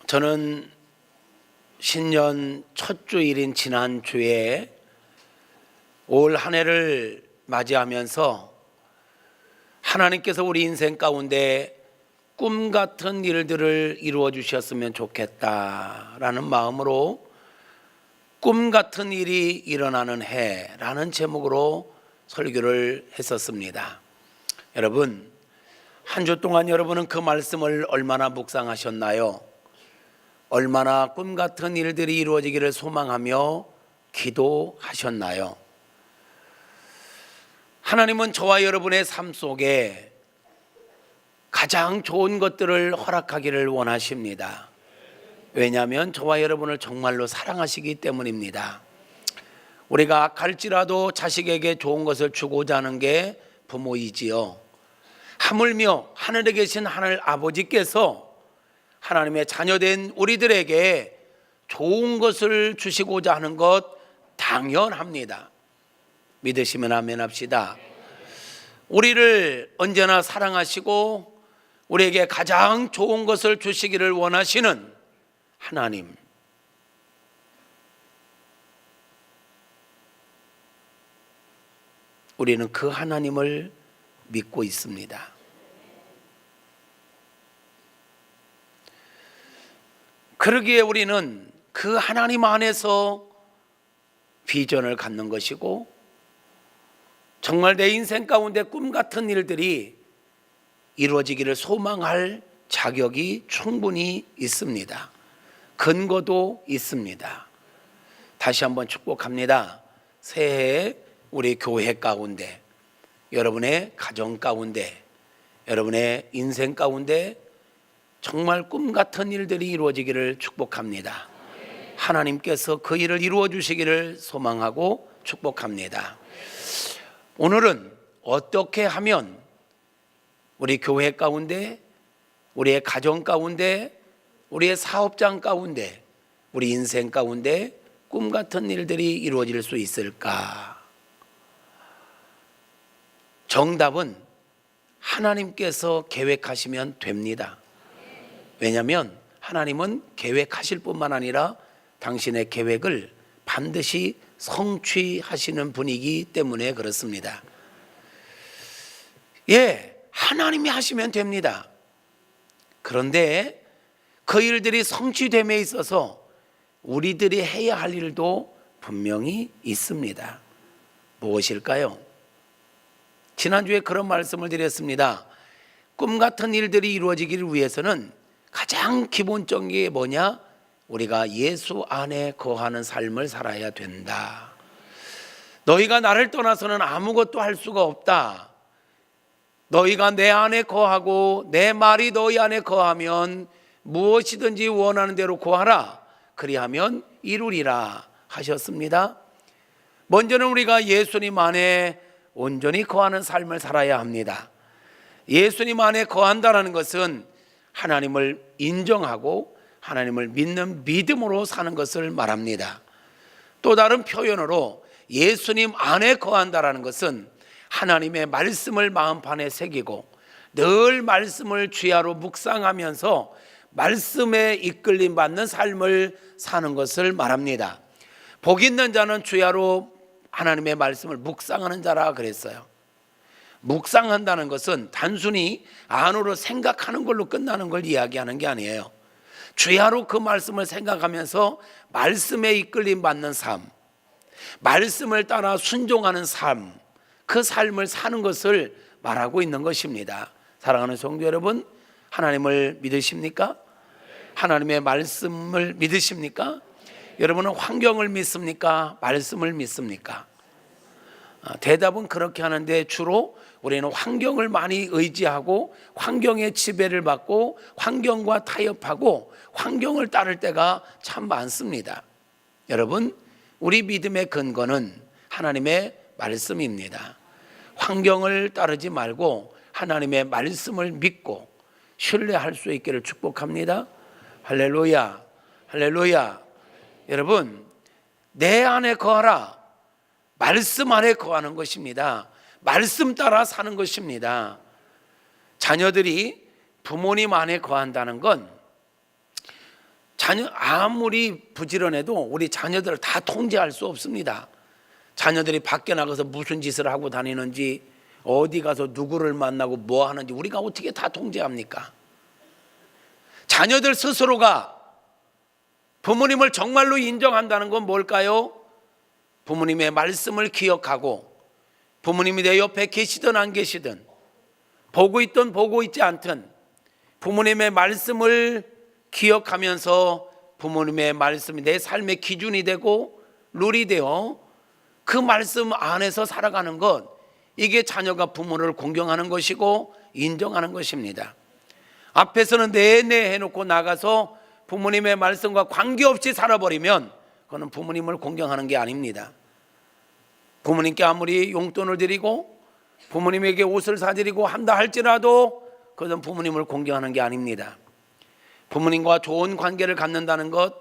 저는 신년 첫 주일인 지난 주에 올 한 해를 맞이하면서 하나님께서 우리 인생 가운데 꿈 같은 일들을 이루어 주셨으면 좋겠다라는 마음으로 꿈 같은 일이 일어나는 해라는 제목으로 설교를 했었습니다. 여러분, 한 주 동안 여러분은 그 말씀을 얼마나 묵상하셨나요? 얼마나 꿈 같은 일들이 이루어지기를 소망하며 기도하셨나요? 하나님은 저와 여러분의 삶 속에 가장 좋은 것들을 허락하기를 원하십니다. 왜냐하면 저와 여러분을 정말로 사랑하시기 때문입니다. 우리가 갈지라도 자식에게 좋은 것을 주고자 하는 게 부모이지요. 하물며 하늘에 계신 하늘 아버지께서 하나님의 자녀된 우리들에게 좋은 것을 주시고자 하는 것 당연합니다. 믿으시면 아멘 합시다. 우리를 언제나 사랑하시고 우리에게 가장 좋은 것을 주시기를 원하시는 하나님, 우리는 그 하나님을 믿고 있습니다. 그러기에 우리는 그 하나님 안에서 비전을 갖는 것이고, 정말 내 인생 가운데 꿈 같은 일들이 이루어지기를 소망할 자격이 충분히 있습니다. 근거도 있습니다. 다시 한번 축복합니다. 새해에 우리 교회 가운데, 여러분의 가정 가운데, 여러분의 인생 가운데 정말 꿈 같은 일들이 이루어지기를 축복합니다. 하나님께서 그 일을 이루어 주시기를 소망하고 축복합니다. 오늘은 어떻게 하면 우리 교회 가운데, 우리의 가정 가운데, 우리의 사업장 가운데, 우리 인생 가운데 꿈 같은 일들이 이루어질 수 있을까? 정답은 하나님께서 계획하시면 됩니다. 왜냐하면 하나님은 계획하실 뿐만 아니라 당신의 계획을 반드시 성취하시는 분이기 때문에 그렇습니다. 하나님이 하시면 됩니다. 그런데 그 일들이 성취됨에 있어서 우리들이 해야 할 일도 분명히 있습니다. 무엇일까요? 지난주에 그런 말씀을 드렸습니다. 꿈 같은 일들이 이루어지기를 위해서는 가장 기본적인 게 뭐냐? 우리가 예수 안에 거하는 삶을 살아야 된다. 너희가 나를 떠나서는 아무것도 할 수가 없다. 너희가 내 안에 거하고 내 말이 너희 안에 거하면 무엇이든지 원하는 대로 구하라. 그리하면 이루리라 하셨습니다. 먼저는 우리가 예수님 안에 온전히 거하는 삶을 살아야 합니다. 예수님 안에 거한다는 것은 하나님을 인정하고 하나님을 믿는 믿음으로 사는 것을 말합니다. 또 다른 표현으로 예수님 안에 거한다는 것은 하나님의 말씀을 마음판에 새기고 늘 말씀을 주야로 묵상하면서 말씀에 이끌림 받는 삶을 사는 것을 말합니다. 복 있는 자는 주야로 하나님의 말씀을 묵상하는 자라 그랬어요. 묵상한다는 것은 단순히 안으로 생각하는 걸로 끝나는 걸 이야기하는 게 아니에요. 주야로 그 말씀을 생각하면서 말씀에 이끌림 받는 삶, 말씀을 따라 순종하는 삶, 그 삶을 사는 것을 말하고 있는 것입니다. 사랑하는 성도 여러분, 하나님을 믿으십니까? 하나님의 말씀을 믿으십니까? 여러분은 환경을 믿습니까? 말씀을 믿습니까? 대답은 그렇게 하는데 주로 우리는 환경을 많이 의지하고 환경의 지배를 받고 환경과 타협하고 환경을 따를 때가 참 많습니다. 여러분, 우리 믿음의 근거는 하나님의 말씀입니다. 환경을 따르지 말고 하나님의 말씀을 믿고 신뢰할 수 있기를 축복합니다. 할렐루야, 할렐루야. 여러분, 내 안에 거하라. 말씀 안에 거하는 것입니다. 말씀 따라 사는 것입니다. 자녀들이 부모님 안에 거한다는 건 아무리 부지런해도 우리 자녀들을 다 통제할 수 없습니다. 자녀들이 밖에 나가서 무슨 짓을 하고 다니는지, 어디 가서 누구를 만나고 뭐 하는지 우리가 어떻게 다 통제합니까? 자녀들 스스로가 부모님을 정말로 인정한다는 건 뭘까요? 부모님의 말씀을 기억하고, 부모님이 내 옆에 계시든 안 계시든, 보고 있든 보고 있지 않든 부모님의 말씀을 기억하면서 부모님의 말씀이 내 삶의 기준이 되고 룰이 되어 그 말씀 안에서 살아가는 것, 이게 자녀가 부모를 공경하는 것이고 인정하는 것입니다. 앞에서는 네네 해놓고 나가서 부모님의 말씀과 관계없이 살아버리면 그거는 부모님을 공경하는 게 아닙니다. 부모님께 아무리 용돈을 드리고 부모님에게 옷을 사드리고 한다 할지라도 그것은 부모님을 공경하는 게 아닙니다. 부모님과 좋은 관계를 갖는다는 것,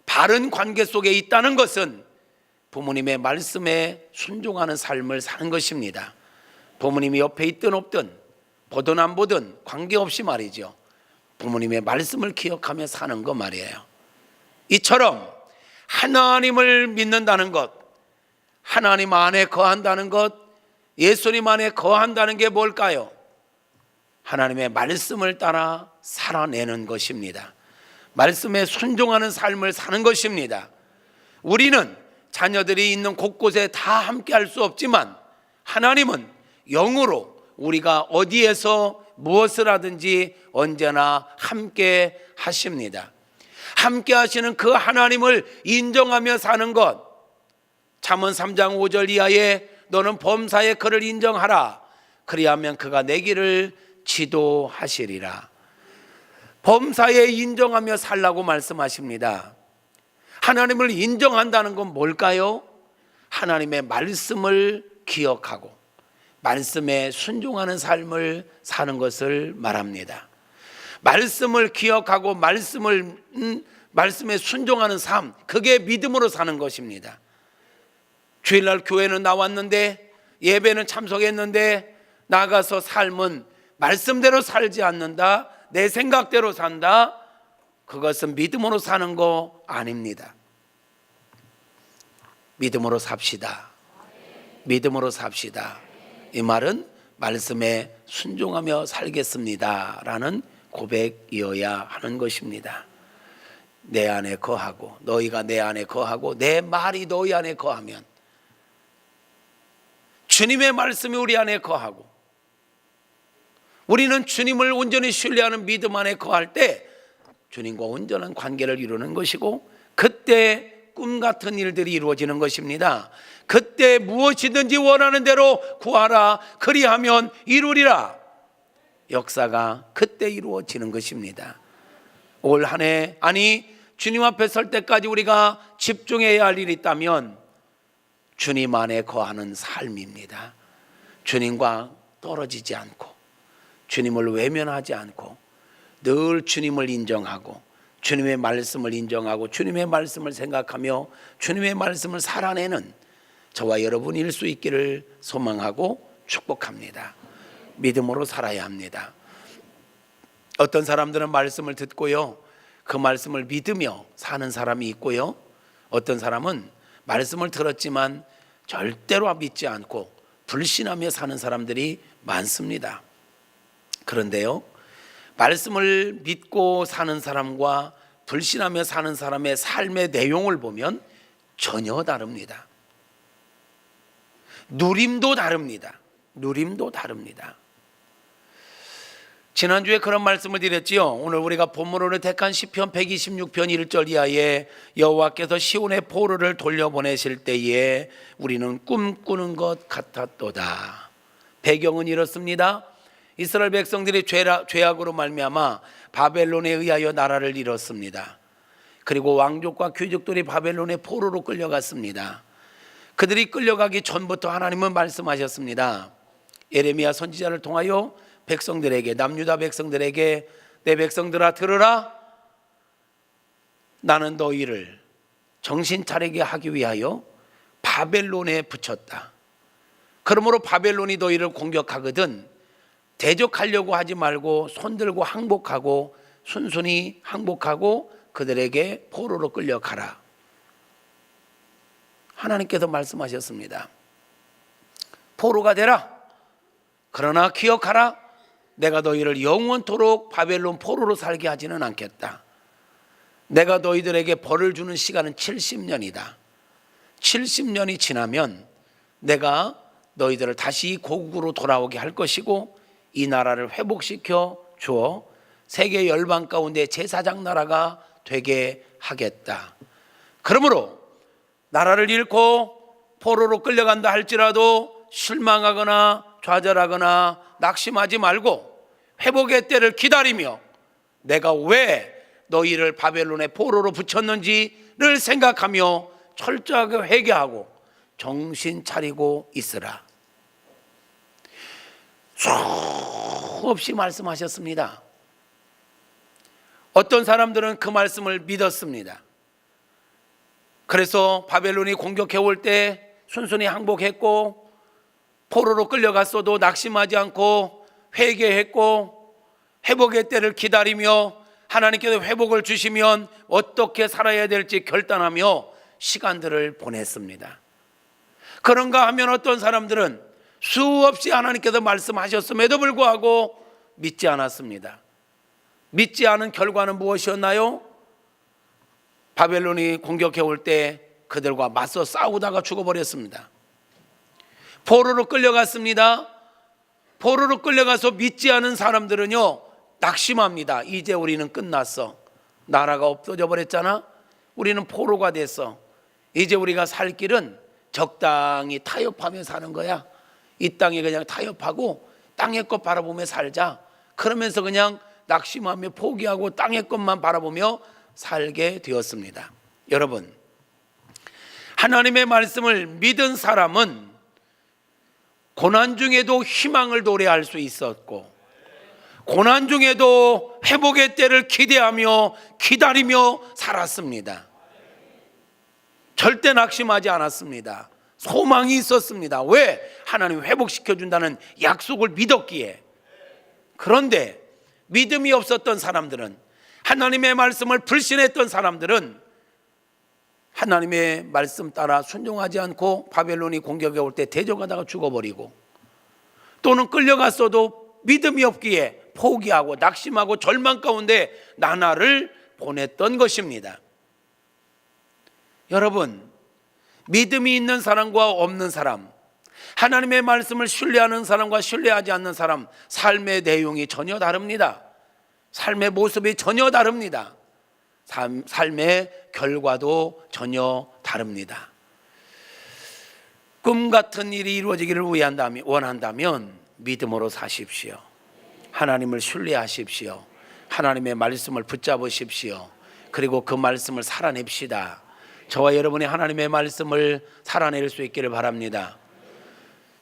바른 관계 속에 있다는 것은 부모님의 말씀에 순종하는 삶을 사는 것입니다. 부모님이 옆에 있든 없든, 보든 안 보든 관계없이 말이죠, 부모님의 말씀을 기억하며 사는 것 말이에요. 이처럼 하나님을 믿는다는 것, 하나님 안에 거한다는 것, 예수님 안에 거한다는 게 뭘까요? 하나님의 말씀을 따라 살아내는 것입니다. 말씀에 순종하는 삶을 사는 것입니다. 우리는 자녀들이 있는 곳곳에 다 함께 할 수 없지만 하나님은 영으로 우리가 어디에서 무엇을 하든지 언제나 함께 하십니다. 함께 하시는 그 하나님을 인정하며 사는 것, 잠언 3장 5절 이하에 너는 범사에 그를 인정하라. 그리하면 그가 내 길을 지도하시리라. 범사에 인정하며 살라고 말씀하십니다. 하나님을 인정한다는 건 뭘까요? 하나님의 말씀을 기억하고 말씀에 순종하는 삶을 사는 것을 말합니다. 말씀을 기억하고 말씀에 순종하는 삶, 그게 믿음으로 사는 것입니다. 주일날 교회는 나왔는데, 예배는 참석했는데 나가서 삶은 말씀대로 살지 않는다, 내 생각대로 산다, 그것은 믿음으로 사는 거 아닙니다. 믿음으로 삽시다. 믿음으로 삽시다. 이 말은 말씀에 순종하며 살겠습니다 라는 고백이어야 하는 것입니다. 내 안에 거하고, 너희가 내 안에 거하고 내 말이 너희 안에 거하면, 주님의 말씀이 우리 안에 거하고 우리는 주님을 온전히 신뢰하는 믿음 안에 거할 때 주님과 온전한 관계를 이루는 것이고, 그때 꿈 같은 일들이 이루어지는 것입니다. 그때 무엇이든지 원하는 대로 구하라, 그리하면 이루리라. 역사가 그때 이루어지는 것입니다. 올 한 해, 아니 주님 앞에 설 때까지 우리가 집중해야 할 일이 있다면 주님 안에 거하는 삶입니다. 주님과 떨어지지 않고, 주님을 외면하지 않고, 늘 주님을 인정하고 주님의 말씀을 인정하고 주님의 말씀을 생각하며 주님의 말씀을 살아내는 저와 여러분일 수 있기를 소망하고 축복합니다. 믿음으로 살아야 합니다. 어떤 사람들은 말씀을 듣고요, 그 말씀을 믿으며 사는 사람이 있고요, 어떤 사람은 말씀을 들었지만 절대로 믿지 않고 불신하며 사는 사람들이 많습니다. 그런데요, 말씀을 믿고 사는 사람과 불신하며 사는 사람의 삶의 내용을 보면 전혀 다릅니다. 누림도 다릅니다. 누림도 다릅니다. 지난주에 그런 말씀을 드렸지요. 오늘 우리가 본문으로 택한 시편 126편 1절 이하에 여호와께서 시온의 포로를 돌려보내실 때에 우리는 꿈꾸는 것 같았도다. 배경은 이렇습니다. 이스라엘 백성들이 죄악으로 말미암아 바벨론에 의하여 나라를 잃었습니다. 그리고 왕족과 귀족들이 바벨론의 포로로 끌려갔습니다. 그들이 끌려가기 전부터 하나님은 말씀하셨습니다. 예레미야 선지자를 통하여 백성들에게, 남유다 백성들에게, 내 백성들아 들으라, 나는 너희를 정신 차리게 하기 위하여 바벨론에 붙였다. 그러므로 바벨론이 너희를 공격하거든 대적하려고 하지 말고 손들고 항복하고, 순순히 항복하고 그들에게 포로로 끌려가라. 하나님께서 말씀하셨습니다. 포로가 되라. 그러나 기억하라. 내가 너희를 영원토록 바벨론 포로로 살게 하지는 않겠다. 내가 너희들에게 벌을 주는 시간은 70년이다. 70년이 지나면 내가 너희들을 다시 고국으로 돌아오게 할 것이고 이 나라를 회복시켜 주어 세계 열방 가운데 제사장 나라가 되게 하겠다. 그러므로 나라를 잃고 포로로 끌려간다 할지라도 실망하거나 좌절하거나 낙심하지 말고 회복의 때를 기다리며 내가 왜 너희를 바벨론의 포로로 붙였는지를 생각하며 철저하게 회개하고 정신 차리고 있으라. 수없이 말씀하셨습니다. 어떤 사람들은 그 말씀을 믿었습니다. 그래서 바벨론이 공격해 올 때 순순히 항복했고 포로로 끌려갔어도 낙심하지 않고 회개했고 회복의 때를 기다리며 하나님께서 회복을 주시면 어떻게 살아야 될지 결단하며 시간들을 보냈습니다. 그런가 하면 어떤 사람들은 수없이 하나님께서 말씀하셨음에도 불구하고 믿지 않았습니다. 믿지 않은 결과는 무엇이었나요? 바벨론이 공격해 올 때 그들과 맞서 싸우다가 죽어버렸습니다. 포로로 끌려갔습니다. 포로로 끌려가서 믿지 않은 사람들은요 낙심합니다. 이제 우리는 끝났어. 나라가 없어져 버렸잖아. 우리는 포로가 됐어. 이제 우리가 살 길은 적당히 타협하며 사는 거야. 이 땅에 그냥 타협하고 땅의 것 바라보며 살자. 그러면서 그냥 낙심하며 포기하고 땅의 것만 바라보며 살게 되었습니다. 여러분, 하나님의 말씀을 믿은 사람은 고난 중에도 희망을 노래할 수 있었고 고난 중에도 회복의 때를 기대하며 기다리며 살았습니다. 절대 낙심하지 않았습니다. 소망이 있었습니다. 왜? 하나님 회복시켜준다는 약속을 믿었기에. 그런데 믿음이 없었던 사람들은, 하나님의 말씀을 불신했던 사람들은 하나님의 말씀 따라 순종하지 않고 바벨론이 공격해 올 때 대적하다가 죽어버리고, 또는 끌려갔어도 믿음이 없기에 포기하고 낙심하고 절망 가운데 나날을 보냈던 것입니다. 여러분, 믿음이 있는 사람과 없는 사람, 하나님의 말씀을 신뢰하는 사람과 신뢰하지 않는 사람, 삶의 내용이 전혀 다릅니다. 삶의 모습이 전혀 다릅니다. 삶의 결과도 전혀 다릅니다. 꿈 같은 일이 이루어지기를 원한다면 믿음으로 사십시오. 하나님을 신뢰하십시오. 하나님의 말씀을 붙잡으십시오. 그리고 그 말씀을 살아냅시다. 저와 여러분이 하나님의 말씀을 살아낼 수 있기를 바랍니다.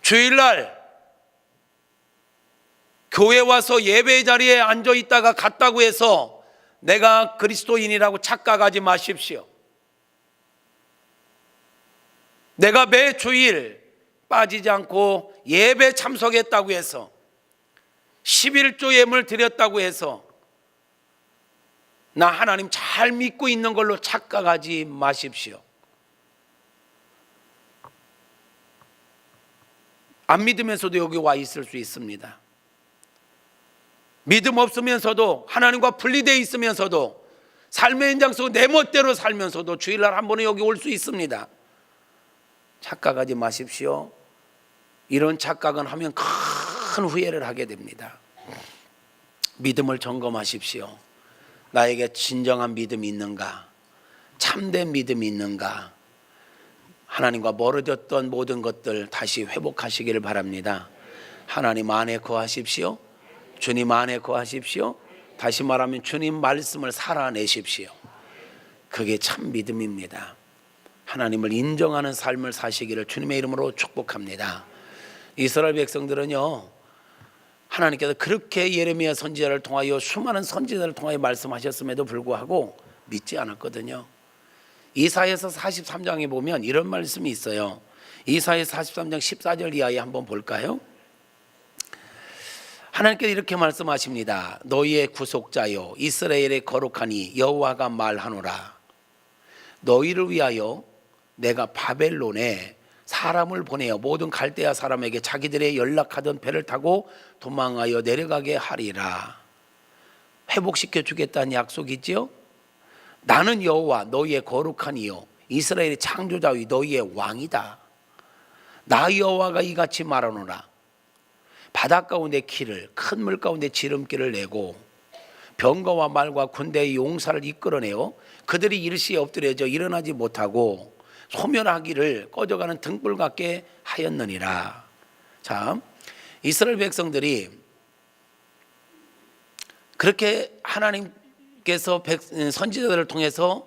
주일날 교회 와서 예배 자리에 앉아 있다가 갔다고 해서 내가 그리스도인이라고 착각하지 마십시오. 내가 매 주일 빠지지 않고 예배 참석했다고 해서 11조 예물 드렸다고 해서 나 하나님 잘 믿고 있는 걸로 착각하지 마십시오. 안 믿으면서도 여기 와 있을 수 있습니다. 믿음 없으면서도, 하나님과 분리되어 있으면서도, 삶의 현장 속 내 멋대로 살면서도 주일날 한 번은 여기 올 수 있습니다. 착각하지 마십시오. 이런 착각은 하면 큰 후회를 하게 됩니다. 믿음을 점검하십시오. 나에게 진정한 믿음이 있는가? 참된 믿음이 있는가? 하나님과 멀어졌던 모든 것들 다시 회복하시기를 바랍니다. 하나님 안에 거하십시오. 주님 안에 거하십시오. 다시 말하면 주님 말씀을 살아내십시오. 그게 참 믿음입니다. 하나님을 인정하는 삶을 사시기를 주님의 이름으로 축복합니다. 이스라엘 백성들은요, 하나님께서 그렇게 예레미야 선지자를 통하여 수많은 선지자를 통하여 말씀하셨음에도 불구하고 믿지 않았거든요. 이사야서 43장에 보면 이런 말씀이 있어요. 이사야 43장 14절 이하에 한번 볼까요? 하나님께서 이렇게 말씀하십니다. 너희의 구속자여 이스라엘의 거룩하니 여호와가 말하노라. 너희를 위하여 내가 바벨론에 사람을 보내어 모든 갈대아 사람에게 자기들의 연락하던 배를 타고 도망하여 내려가게 하리라. 회복시켜 주겠다는 약속이지요. 나는 여호와 너희의 거룩한 이요 이스라엘의 창조자위 너희의 왕이다. 나 여호와가 이같이 말하노라. 바다 가운데 길을 큰 물 가운데 지름길을 내고 병거와 말과 군대의 용사를 이끌어내어 그들이 일시에 엎드려져 일어나지 못하고 소멸하기를 꺼져가는 등불 같게 하였느니라. 자, 이스라엘 백성들이 그렇게 하나님께서 선지자들을 통해서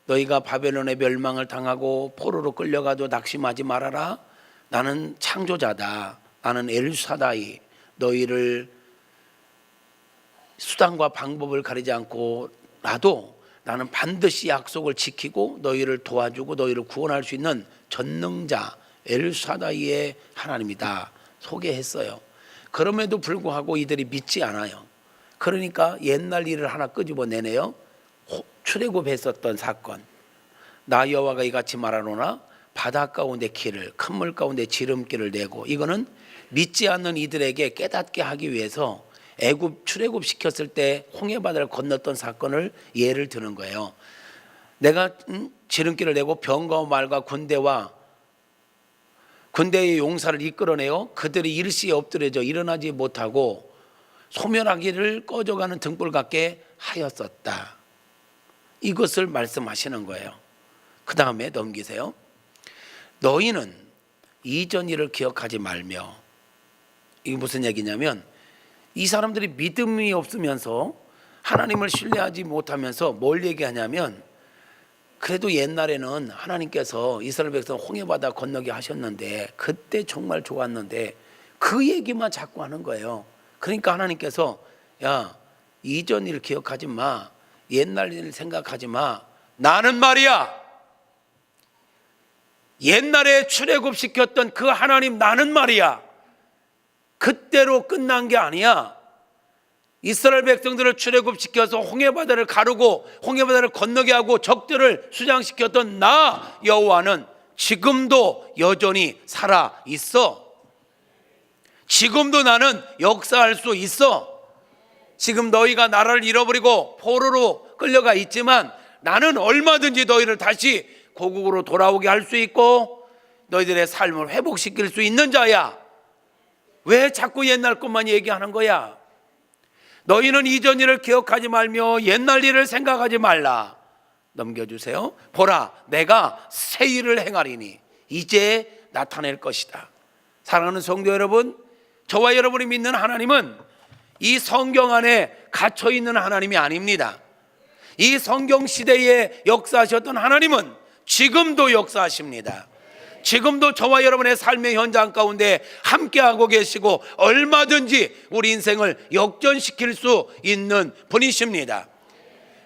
너희가 바벨론의 멸망을 당하고 포로로 끌려가도 낙심하지 말아라. 나는 창조자다. 나는 엘사다이. 너희를 수단과 방법을 가리지 않고 나는 반드시 약속을 지키고 너희를 도와주고 너희를 구원할 수 있는 전능자 엘사다이의 하나님이다 소개했어요. 그럼에도 불구하고 이들이 믿지 않아요. 그러니까 옛날 일을 하나 끄집어내네요. 출애굽했었던 사건. 나 여호와가 이같이 말하노라. 바다 가운데 길을 큰 물 가운데 지름길을 내고, 이거는 믿지 않는 이들에게 깨닫게 하기 위해서 출애굽 시켰을 때 홍해바다를 건넜던 사건을 예를 드는 거예요. 내가 지름길을 내고 병거와 말과 군대의 용사를 이끌어내어 그들이 일시에 엎드려져 일어나지 못하고 소멸하기를 꺼져가는 등불 같게 하였었다. 이것을 말씀하시는 거예요. 그 다음에 넘기세요. 너희는 이전 일을 기억하지 말며. 이게 무슨 얘기냐면 이 사람들이 믿음이 없으면서 하나님을 신뢰하지 못하면서 뭘 얘기하냐면, 그래도 옛날에는 하나님께서 이스라엘 백성 홍해바다 건너게 하셨는데 그때 정말 좋았는데 그 얘기만 자꾸 하는 거예요. 그러니까 하나님께서 야, 이전 일 기억하지 마. 옛날 일 생각하지 마. 나는 말이야, 옛날에 출애굽시켰던 그 하나님 나는 말이야, 그때로 끝난 게 아니야. 이스라엘 백성들을 출애굽시켜서 홍해바다를 가르고 홍해바다를 건너게 하고 적들을 수장시켰던 나 여호와는 지금도 여전히 살아 있어. 지금도 나는 역사할 수 있어. 지금 너희가 나라를 잃어버리고 포로로 끌려가 있지만 나는 얼마든지 너희를 다시 고국으로 돌아오게 할 수 있고 너희들의 삶을 회복시킬 수 있는 자야. 왜 자꾸 옛날 것만 얘기하는 거야? 너희는 이전 일을 기억하지 말며 옛날 일을 생각하지 말라. 넘겨주세요. 보라, 내가 새 일을 행하리니 이제 나타낼 것이다. 사랑하는 성도 여러분, 저와 여러분이 믿는 하나님은 이 성경 안에 갇혀있는 하나님이 아닙니다. 이 성경 시대에 역사하셨던 하나님은 지금도 역사하십니다. 지금도 저와 여러분의 삶의 현장 가운데 함께하고 계시고 얼마든지 우리 인생을 역전시킬 수 있는 분이십니다.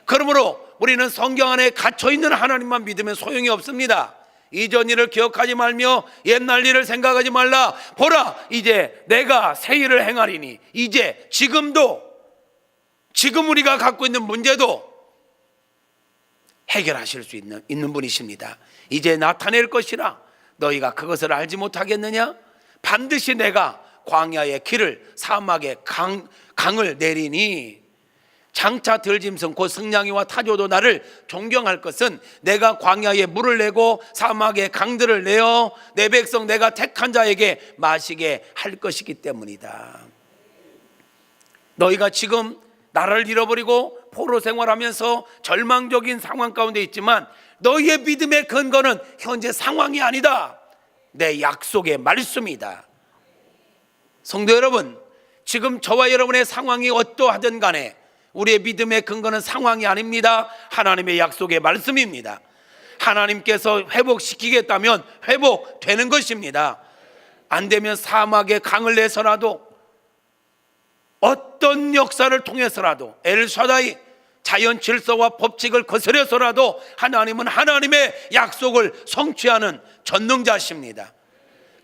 그러므로 우리는 성경 안에 갇혀있는 하나님만 믿으면 소용이 없습니다. 이전 일을 기억하지 말며 옛날 일을 생각하지 말라. 보라, 이제 내가 새 일을 행하리니. 이제 지금 우리가 갖고 있는 문제도 해결하실 수 있는 분이십니다. 이제 나타낼 것이라. 너희가 그것을 알지 못하겠느냐? 반드시 내가 광야의 길을 사막의 강을 내리니 장차 들짐승 곧 승냥이와 타조도 나를 존경할 것은 내가 광야에 물을 내고 사막에 강들을 내어 내 백성 내가 택한 자에게 마시게 할 것이기 때문이다. 너희가 지금 나라를 잃어버리고 포로 생활하면서 절망적인 상황 가운데 있지만 너희의 믿음의 근거는 현재 상황이 아니다. 내 약속의 말씀이다. 성도 여러분, 지금 저와 여러분의 상황이 어떠하든 간에 우리의 믿음의 근거는 상황이 아닙니다. 하나님의 약속의 말씀입니다. 하나님께서 회복시키겠다면 회복되는 것입니다. 안 되면 사막에 강을 내서라도 어떤 역사를 통해서라도 엘사다이 자연 질서와 법칙을 거스려서라도 하나님은 하나님의 약속을 성취하는 전능자십니다.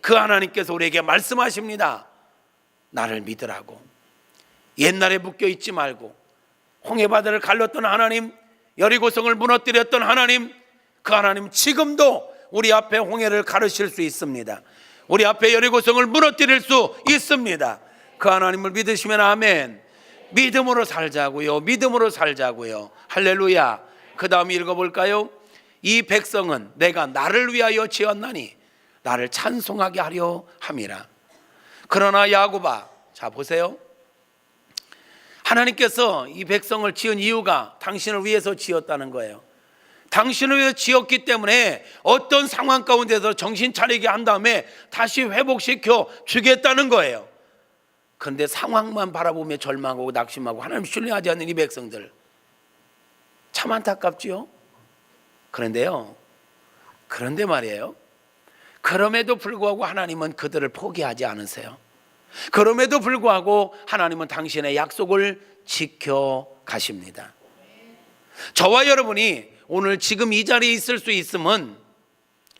그 하나님께서 우리에게 말씀하십니다. 나를 믿으라고. 옛날에 묶여 있지 말고, 홍해바다를 갈랐던 하나님, 여리고성을 무너뜨렸던 하나님, 그 하나님 지금도 우리 앞에 홍해를 가르실 수 있습니다. 우리 앞에 여리고성을 무너뜨릴 수 있습니다. 그 하나님을 믿으시면 아멘. 믿음으로 살자고요. 믿음으로 살자고요. 할렐루야. 그 다음 읽어볼까요? 이 백성은 내가 나를 위하여 지었나니 나를 찬송하게 하려 함이라. 그러나 야곱아, 자 보세요. 하나님께서 이 백성을 지은 이유가 당신을 위해서 지었다는 거예요. 당신을 위해서 지었기 때문에 어떤 상황 가운데서 정신 차리게 한 다음에 다시 회복시켜 주겠다는 거예요. 그런데 상황만 바라보며 절망하고 낙심하고 하나님 신뢰하지 않는 이 백성들, 참 안타깝지요. 그런데 말이에요, 그럼에도 불구하고 하나님은 그들을 포기하지 않으세요. 그럼에도 불구하고 하나님은 당신의 약속을 지켜가십니다. 저와 여러분이 오늘 지금 이 자리에 있을 수 있음은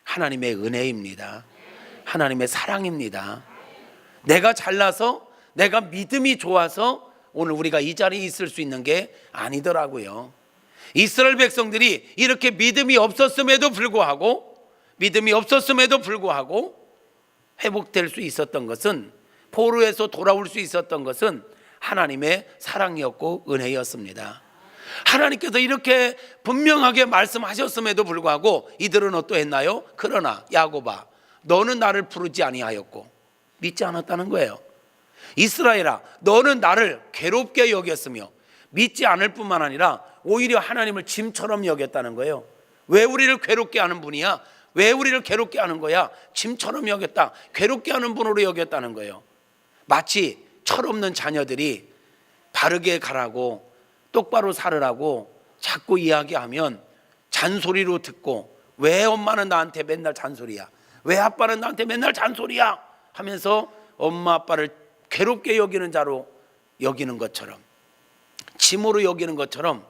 하나님의 은혜입니다. 하나님의 사랑입니다. 내가 잘나서, 내가 믿음이 좋아서 오늘 우리가 이 자리에 있을 수 있는 게 아니더라고요. 이스라엘 백성들이 이렇게 믿음이 없었음에도 불구하고 회복될 수 있었던 것은, 포로에서 돌아올 수 있었던 것은 하나님의 사랑이었고 은혜였습니다. 하나님께서 이렇게 분명하게 말씀하셨음에도 불구하고 이들은 어떠했나요? 그러나 야곱아, 너는 나를 부르지 아니하였고, 믿지 않았다는 거예요. 이스라엘아, 너는 나를 괴롭게 여겼으며 믿지 않을 뿐만 아니라 오히려 하나님을 짐처럼 여겼다는 거예요. 왜 우리를 괴롭게 하는 분이야? 왜 우리를 괴롭게 하는 거야? 짐처럼 여겼다, 괴롭게 하는 분으로 여겼다는 거예요. 마치 철없는 자녀들이 바르게 가라고, 똑바로 살으라고 자꾸 이야기하면 잔소리로 듣고, 왜 엄마는 나한테 맨날 잔소리야? 왜 아빠는 나한테 맨날 잔소리야? 하면서 엄마 아빠를 괴롭게 여기는 자로 여기는 것처럼, 짐으로 여기는 것처럼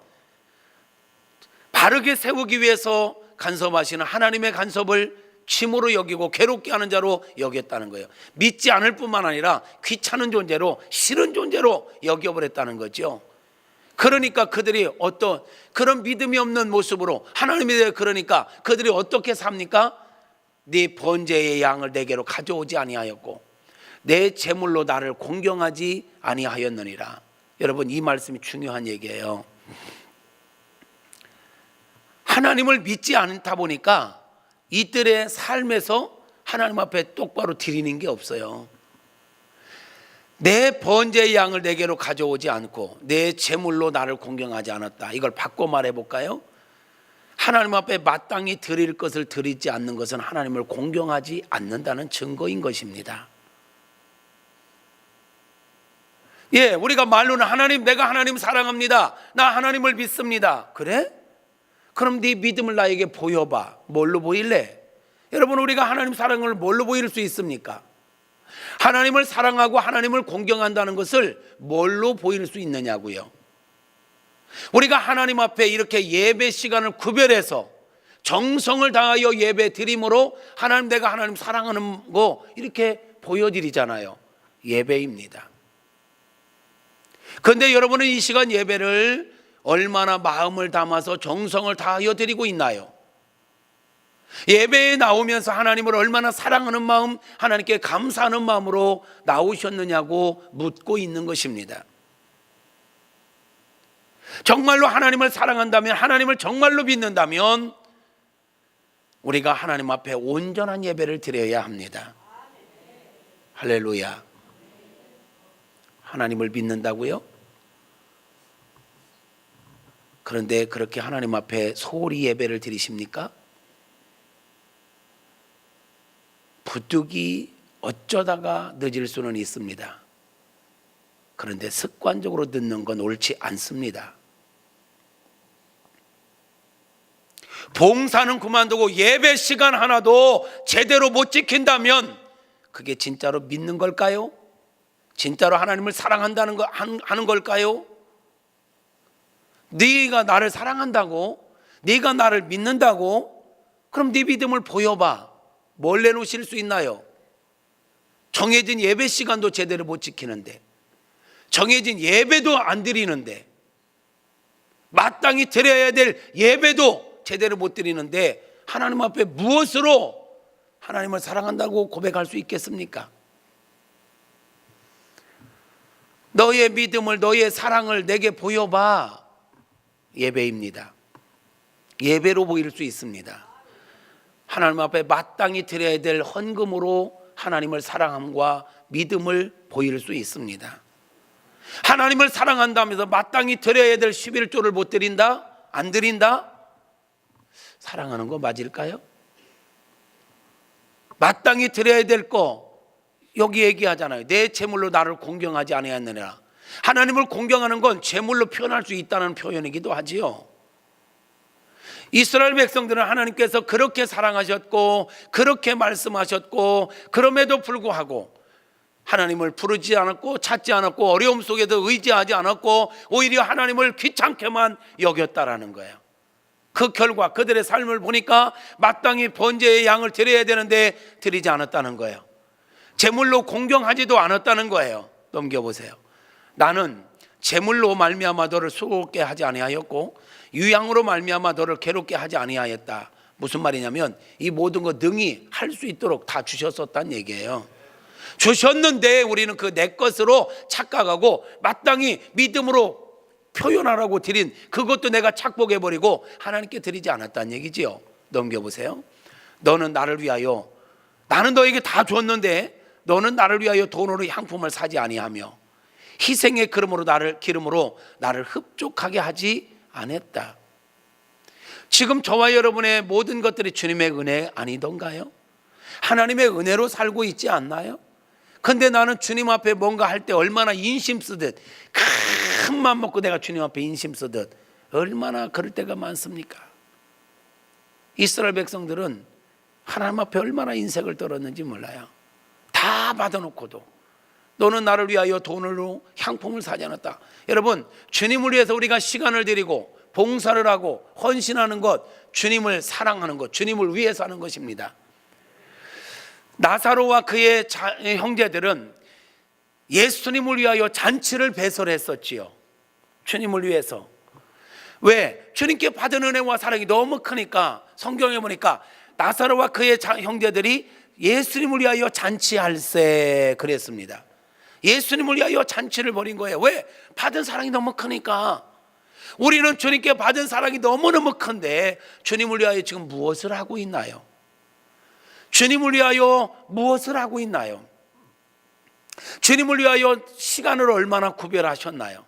바르게 세우기 위해서 간섭하시는 하나님의 간섭을 짐으로 여기고 괴롭게 하는 자로 여겼다는 거예요. 믿지 않을 뿐만 아니라 귀찮은 존재로, 싫은 존재로 여겨버렸다는 거죠. 그러니까 그들이 어떤 그런 믿음이 없는 모습으로 하나님에 대해, 그러니까 그들이 어떻게 삽니까? 네 번제의 양을 내게로 가져오지 아니하였고 내 제물로 나를 공경하지 아니하였느니라. 여러분, 이 말씀이 중요한 얘기예요. 하나님을 믿지 않다 보니까 이들의 삶에서 하나님 앞에 똑바로 드리는 게 없어요. 내 번제의 양을 내게로 가져오지 않고 내 제물로 나를 공경하지 않았다. 이걸 바꿔 말해 볼까요? 하나님 앞에 마땅히 드릴 것을 드리지 않는 것은 하나님을 공경하지 않는다는 증거인 것입니다. 예, 우리가 말로는 하나님, 내가 하나님 사랑합니다, 나 하나님을 믿습니다. 그래? 그럼 네 믿음을 나에게 보여봐. 뭘로 보일래? 여러분, 우리가 하나님 사랑을 뭘로 보일 수 있습니까? 하나님을 사랑하고 하나님을 공경한다는 것을 뭘로 보일 수 있느냐고요. 우리가 하나님 앞에 이렇게 예배 시간을 구별해서 정성을 다하여 예배 드림으로 하나님, 내가 하나님 사랑하는 거 이렇게 보여드리잖아요. 예배입니다. 그런데 여러분은 이 시간 예배를 얼마나 마음을 담아서 정성을 다하여 드리고 있나요? 예배에 나오면서 하나님을 얼마나 사랑하는 마음, 하나님께 감사하는 마음으로 나오셨느냐고 묻고 있는 것입니다. 정말로 하나님을 사랑한다면, 하나님을 정말로 믿는다면 우리가 하나님 앞에 온전한 예배를 드려야 합니다. 할렐루야. 하나님을 믿는다고요? 그런데 그렇게 하나님 앞에 소홀히 예배를 드리십니까? 부득이 어쩌다가 늦을 수는 있습니다. 그런데 습관적으로 늦는 건 옳지 않습니다. 봉사는 그만두고 예배 시간 하나도 제대로 못 지킨다면 그게 진짜로 믿는 걸까요? 진짜로 하나님을 사랑한다는 거 하는 걸까요? 네가 나를 사랑한다고, 네가 나를 믿는다고, 그럼 네 믿음을 보여봐. 뭘 내놓으실 수 있나요? 정해진 예배 시간도 제대로 못 지키는데, 정해진 예배도 안 드리는데, 마땅히 드려야 될 예배도 제대로 못 드리는데 하나님 앞에 무엇으로 하나님을 사랑한다고 고백할 수 있겠습니까? 너의 믿음을, 너의 사랑을 내게 보여봐. 예배입니다. 예배로 보일 수 있습니다. 하나님 앞에 마땅히 드려야 될 헌금으로 하나님을 사랑함과 믿음을 보일 수 있습니다. 하나님을 사랑한다면서 마땅히 드려야 될 11조를 못 드린다? 안 드린다? 사랑하는 거 맞을까요? 마땅히 드려야 될 거 여기 얘기하잖아요. 내 재물로 나를 공경하지 아니하느냐. 하나님을 공경하는 건 재물로 표현할 수 있다는 표현이기도 하지요. 이스라엘 백성들은 하나님께서 그렇게 사랑하셨고 그렇게 말씀하셨고, 그럼에도 불구하고 하나님을 부르지 않았고 찾지 않았고 어려움 속에도 의지하지 않았고 오히려 하나님을 귀찮게만 여겼다라는 거예요. 그 결과 그들의 삶을 보니까 마땅히 번제의 양을 드려야 되는데 드리지 않았다는 거예요. 제물로 공경하지도 않았다는 거예요. 넘겨보세요. 나는 제물로 말미암아 너를 수고롭게 하지 아니하였고 유향으로 말미암아 너를 괴롭게 하지 아니하였다. 무슨 말이냐면 이 모든 거 능히 할 수 있도록 다 주셨었다는 얘기예요. 주셨는데 우리는 그 내 것으로 착각하고 마땅히 믿음으로 표현하라고 드린 그것도 내가 착복해버리고 하나님께 드리지 않았다는 얘기지요. 넘겨보세요. 너는 나를 위하여, 나는 너에게 다 줬는데 너는 나를 위하여 돈으로 향품을 사지 아니하며 희생의 기름으로 나를 흡족하게 하지 않았다. 지금 저와 여러분의 모든 것들이 주님의 은혜 아니던가요? 하나님의 은혜로 살고 있지 않나요? 근데 나는 주님 앞에 뭔가 할 때 얼마나 인심 쓰듯, 큰 맘 먹고 내가 주님 앞에 인심 쓰듯 얼마나 그럴 때가 많습니까? 이스라엘 백성들은 하나님 앞에 얼마나 인색을 떨었는지 몰라요. 다 받아놓고도 너는 나를 위하여 돈으로 향품을 사지 않았다. 여러분, 주님을 위해서 우리가 시간을 들이고 봉사를 하고 헌신하는 것, 주님을 사랑하는 것, 주님을 위해서 하는 것입니다. 나사로와 그의 형제들은 예수님을 위하여 잔치를 배설했었지요. 주님을 위해서. 왜? 주님께 받은 은혜와 사랑이 너무 크니까 성경에 보니까 나사로와 그의 형제들이 예수님을 위하여 잔치할세 그랬습니다. 예수님을 위하여 잔치를 벌인 거예요. 왜? 받은 사랑이 너무 크니까. 우리는 주님께 받은 사랑이 너무너무 큰데 주님을 위하여 지금 무엇을 하고 있나요? 주님을 위하여 무엇을 하고 있나요? 주님을 위하여 시간을 얼마나 구별하셨나요?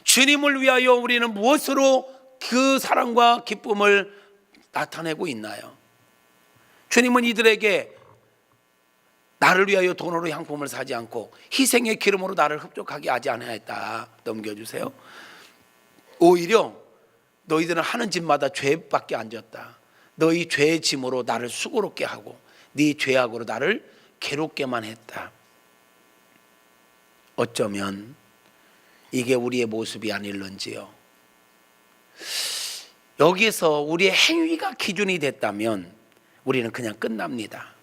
주님을 위하여 우리는 무엇으로 그 사랑과 기쁨을 나타내고 있나요? 주님은 이들에게 나를 위하여 돈으로 향품을 사지 않고 희생의 기름으로 나를 흡족하게 하지 아니하였다. 넘겨주세요. 오히려 너희들은 하는 짓마다 죄밖에 안 졌다. 너희 죄의 짐으로 나를 수고롭게 하고 네 죄악으로 나를 괴롭게만 했다. 어쩌면 이게 우리의 모습이 아닐런지요. 여기에서 우리의 행위가 기준이 됐다면 우리는 그냥 끝납니다.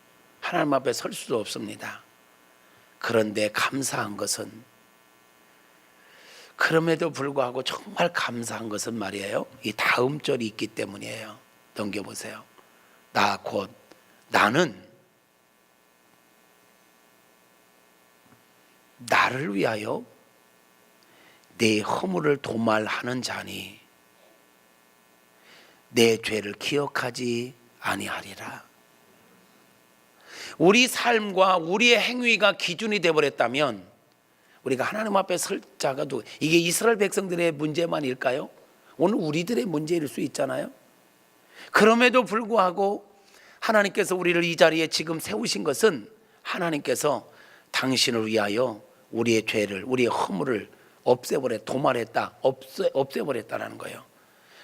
하나님 앞에 설 수도 없습니다. 그런데 감사한 것은, 그럼에도 불구하고 정말 감사한 것은 말이에요, 이 다음 절이 있기 때문이에요. 넘겨보세요. 나는 나를 위하여 내 허물을 도말하는 자니 내 죄를 기억하지 아니하리라. 우리 삶과 우리의 행위가 기준이 되어버렸다면 우리가 하나님 앞에 설 자가 이게 이스라엘 백성들의 문제만일까요? 오늘 우리들의 문제일 수 있잖아요. 그럼에도 불구하고 하나님께서 우리를 이 자리에 지금 세우신 것은 하나님께서 당신을 위하여 우리의 죄를, 우리의 허물을 없애버렸다라는 거예요.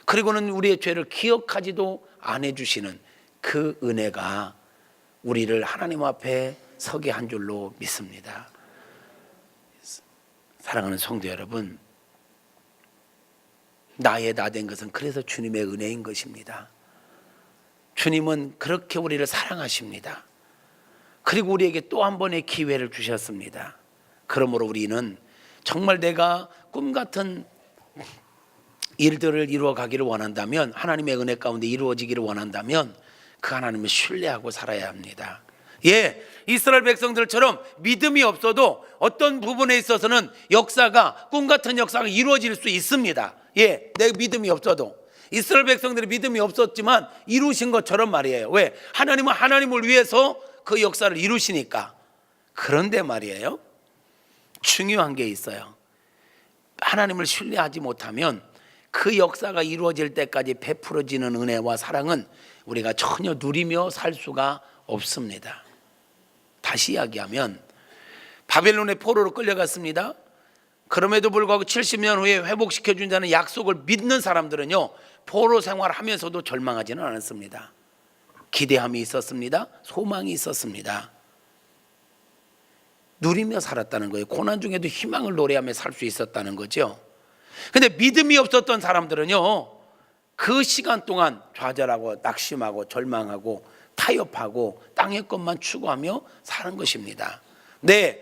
그리고는 우리의 죄를 기억하지도 안 해주시는 그 은혜가 우리를 하나님 앞에 서게 한 줄로 믿습니다. 사랑하는 성도 여러분, 나의 나 된 것은 그래서 주님의 은혜인 것입니다. 주님은 그렇게 우리를 사랑하십니다. 그리고 우리에게 또 한 번의 기회를 주셨습니다. 그러므로 우리는 정말 내가 꿈 같은 일들을 이루어 가기를 원한다면, 하나님의 은혜 가운데 이루어지기를 원한다면 그 하나님을 신뢰하고 살아야 합니다. 예, 이스라엘 백성들처럼 믿음이 없어도 어떤 부분에 있어서는 역사가, 꿈 같은 역사가 이루어질 수 있습니다. 예, 내 믿음이 없어도. 이스라엘 백성들이 믿음이 없었지만 이루신 것처럼 말이에요. 왜? 하나님은 하나님을 위해서 그 역사를 이루시니까. 그런데 말이에요, 중요한 게 있어요. 하나님을 신뢰하지 못하면 그 역사가 이루어질 때까지 베풀어지는 은혜와 사랑은 우리가 전혀 누리며 살 수가 없습니다. 다시 이야기하면, 바벨론의 포로로 끌려갔습니다. 그럼에도 불구하고 70년 후에 회복시켜준다는 약속을 믿는 사람들은요, 포로 생활하면서도 절망하지는 않았습니다. 기대함이 있었습니다. 소망이 있었습니다. 누리며 살았다는 거예요. 고난 중에도 희망을 노래하며 살 수 있었다는 거죠. 근데 믿음이 없었던 사람들은요, 그 시간 동안 좌절하고 낙심하고 절망하고 타협하고 땅의 것만 추구하며 사는 것입니다. 네,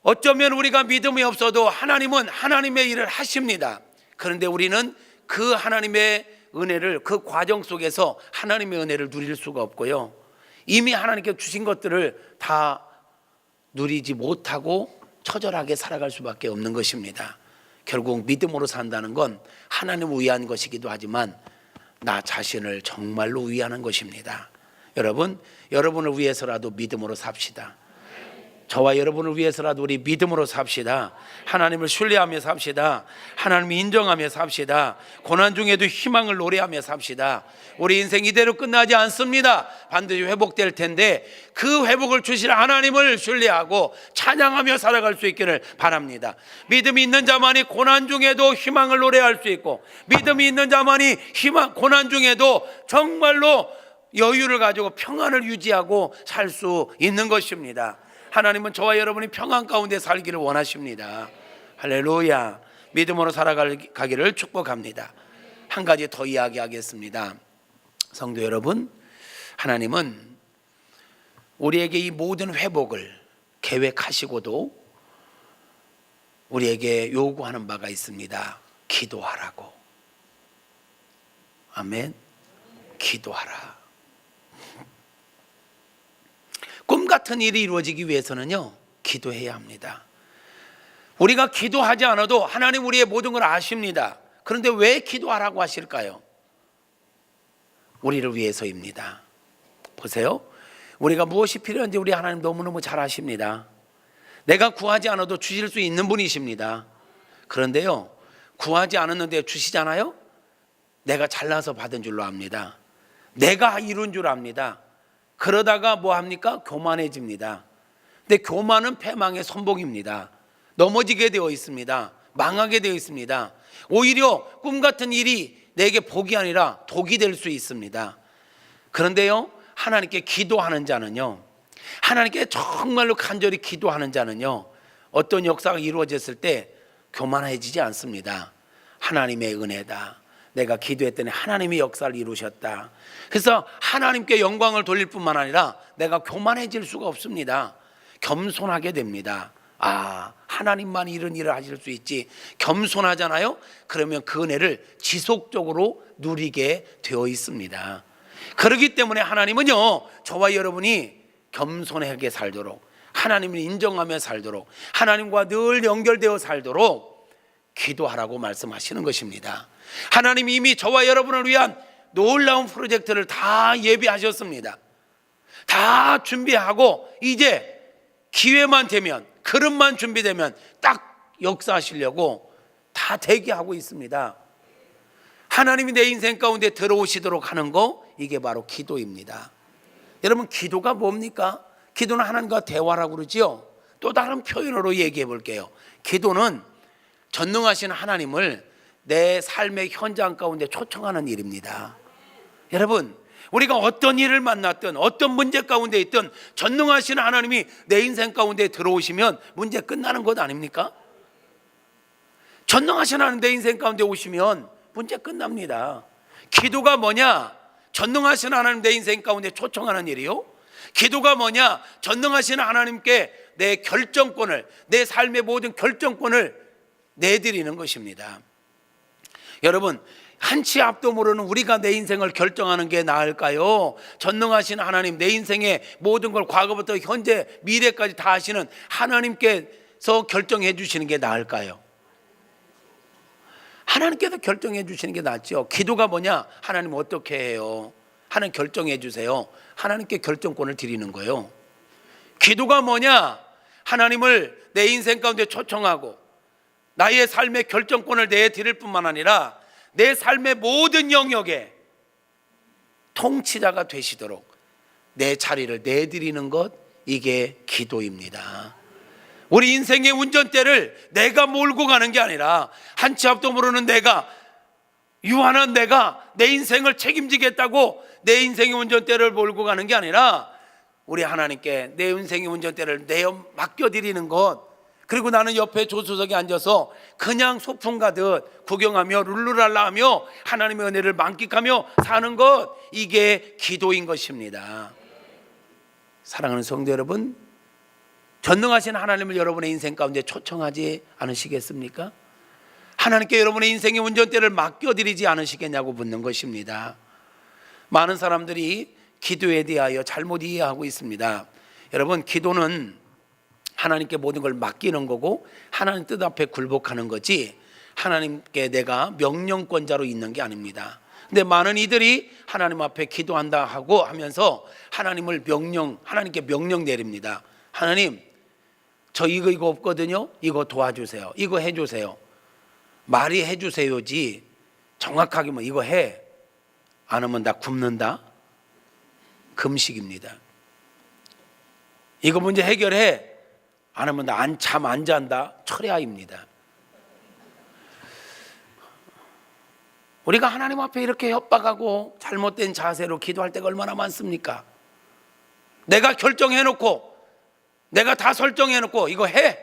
어쩌면 우리가 믿음이 없어도 하나님은 하나님의 일을 하십니다. 그런데 우리는 그 하나님의 은혜를, 그 과정 속에서 하나님의 은혜를 누릴 수가 없고요, 이미 하나님께 주신 것들을 다 누리지 못하고 처절하게 살아갈 수밖에 없는 것입니다. 결국 믿음으로 산다는 건 하나님을 위한 것이기도 하지만 나 자신을 정말로 위하는 것입니다. 여러분, 여러분을 위해서라도 믿음으로 삽시다. 저와 여러분을 위해서라도 우리 믿음으로 삽시다. 하나님을 신뢰하며 삽시다. 하나님을 인정하며 삽시다. 고난 중에도 희망을 노래하며 삽시다. 우리 인생 이대로 끝나지 않습니다. 반드시 회복될 텐데 그 회복을 주실 하나님을 신뢰하고 찬양하며 살아갈 수 있기를 바랍니다. 믿음이 있는 자만이 고난 중에도 희망을 노래할 수 있고, 믿음이 있는 자만이 고난 중에도 정말로 여유를 가지고 평안을 유지하고 살 수 있는 것입니다. 하나님은 저와 여러분이 평안 가운데 살기를 원하십니다. 할렐루야. 믿음으로 살아가기를 축복합니다. 한 가지 더 이야기하겠습니다. 성도 여러분, 하나님은 우리에게 이 모든 회복을 계획하시고도 우리에게 요구하는 바가 있습니다. 기도하라고. 아멘. 기도하라. 꿈 같은 일이 이루어지기 위해서는요, 기도해야 합니다. 우리가 기도하지 않아도 하나님 우리의 모든 걸 아십니다. 그런데 왜 기도하라고 하실까요? 우리를 위해서입니다. 보세요, 우리가 무엇이 필요한지 우리 하나님 너무너무 잘 아십니다. 내가 구하지 않아도 주실 수 있는 분이십니다. 그런데요, 구하지 않았는데 주시잖아요. 내가 잘나서 받은 줄로 압니다. 내가 이룬 줄 압니다. 그러다가 뭐 합니까? 교만해집니다. 근데 교만은 패망의 선봉입니다. 넘어지게 되어 있습니다. 망하게 되어 있습니다. 오히려 꿈 같은 일이 내게 복이 아니라 독이 될 수 있습니다. 그런데요, 하나님께 기도하는 자는요, 하나님께 정말로 간절히 기도하는 자는요, 어떤 역사가 이루어졌을 때 교만해지지 않습니다. 하나님의 은혜다. 내가 기도했더니 하나님이 역사를 이루셨다. 그래서 하나님께 영광을 돌릴 뿐만 아니라 내가 교만해질 수가 없습니다. 겸손하게 됩니다. 아, 하나님만 이런 일을 하실 수 있지. 겸손하잖아요. 그러면 그 은혜를 지속적으로 누리게 되어 있습니다. 그렇기 때문에 하나님은요, 저와 여러분이 겸손하게 살도록, 하나님을 인정하며 살도록, 하나님과 늘 연결되어 살도록 기도하라고 말씀하시는 것입니다. 하나님이 이미 저와 여러분을 위한 놀라운 프로젝트를 다 예비하셨습니다. 다 준비하고 이제 기회만 되면, 그릇만 준비되면 딱 역사하시려고 다 대기하고 있습니다. 하나님이 내 인생 가운데 들어오시도록 하는 거, 이게 바로 기도입니다. 여러분, 기도가 뭡니까? 기도는 하나님과 대화라고 그러지요. 또 다른 표현으로 얘기해 볼게요. 기도는 전능하신 하나님을 내 삶의 현장 가운데 초청하는 일입니다. 여러분, 우리가 어떤 일을 만났든 어떤 문제 가운데 있든 전능하신 하나님이 내 인생 가운데 들어오시면 문제 끝나는 것 아닙니까? 전능하신 하나님 내 인생 가운데 오시면 문제 끝납니다. 기도가 뭐냐? 전능하신 하나님 내 인생 가운데 초청하는 일이요. 기도가 뭐냐? 전능하신 하나님께 내 결정권을, 내 삶의 모든 결정권을 내드리는 것입니다. 여러분, 한치 앞도 모르는 우리가 내 인생을 결정하는 게 나을까요? 전능하신 하나님, 내 인생의 모든 걸 과거부터 현재 미래까지 다 하시는 하나님께서 결정해 주시는 게 나을까요? 하나님께서 결정해 주시는 게 낫죠. 기도가 뭐냐? 하나님 어떻게 해요? 하나님 결정해 주세요. 하나님께 결정권을 드리는 거예요. 기도가 뭐냐? 하나님을 내 인생 가운데 초청하고 나의 삶의 결정권을 내드릴 뿐만 아니라 내 삶의 모든 영역에 통치자가 되시도록 내 자리를 내드리는 것, 이게 기도입니다. 우리 인생의 운전대를 내가 몰고 가는 게 아니라 한치 앞도 모르는 내가, 유한한 내가 내 인생을 책임지겠다고 내 인생의 운전대를 몰고 가는 게 아니라 우리 하나님께 내 인생의 운전대를 내어 맡겨드리는 것, 그리고 나는 옆에 조수석에 앉아서 그냥 소풍 가듯 구경하며 룰루랄라 하며 하나님의 은혜를 만끽하며 사는 것, 이게 기도인 것입니다. 사랑하는 성도 여러분, 전능하신 하나님을 여러분의 인생 가운데 초청하지 않으시겠습니까? 하나님께 여러분의 인생의 운전대를 맡겨드리지 않으시겠냐고 묻는 것입니다. 많은 사람들이 기도에 대하여 잘못 이해하고 있습니다. 여러분, 기도는 하나님께 모든 걸 맡기는 거고 하나님 뜻 앞에 굴복하는 거지 하나님께 내가 명령권자로 있는 게 아닙니다. 근데 많은 이들이 하나님 앞에 기도한다 하고 하면서 하나님께 명령 내립니다. 하나님, 저 이거 없거든요. 이거 도와주세요. 이거 해주세요. 말이 해주세요지 정확하게 뭐 이거 해, 안 하면 나 굶는다, 금식입니다. 이거 문제 해결해, 안 하면 나 잠 안 잔다, 철야입니다. 우리가 하나님 앞에 이렇게 협박하고 잘못된 자세로 기도할 때가 얼마나 많습니까? 내가 결정해놓고 내가 다 설정해놓고 이거 해,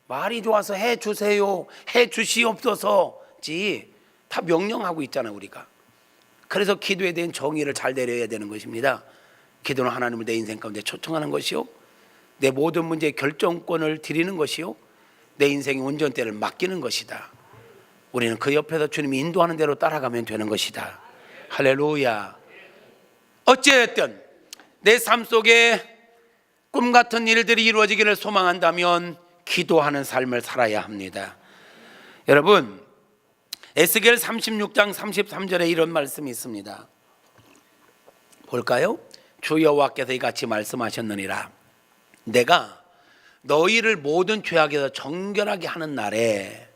말이 좋아서 해주세요, 해주시옵소서지 다 명령하고 있잖아요 우리가. 그래서 기도에 대한 정의를 잘 내려야 되는 것입니다. 기도는 하나님을 내 인생 가운데 초청하는 것이요, 내 모든 문제의 결정권을 드리는 것이요, 내 인생의 운전대를 맡기는 것이다. 우리는 그 옆에서 주님이 인도하는 대로 따라가면 되는 것이다. 할렐루야. 어쨌든 내 삶 속에 꿈 같은 일들이 이루어지기를 소망한다면 기도하는 삶을 살아야 합니다. 여러분, 에스겔 36장 33절에 이런 말씀이 있습니다. 볼까요? 주 여호와께서 이같이 말씀하셨느니라. 내가 너희를 모든 죄악에서 정결하게 하는 날에,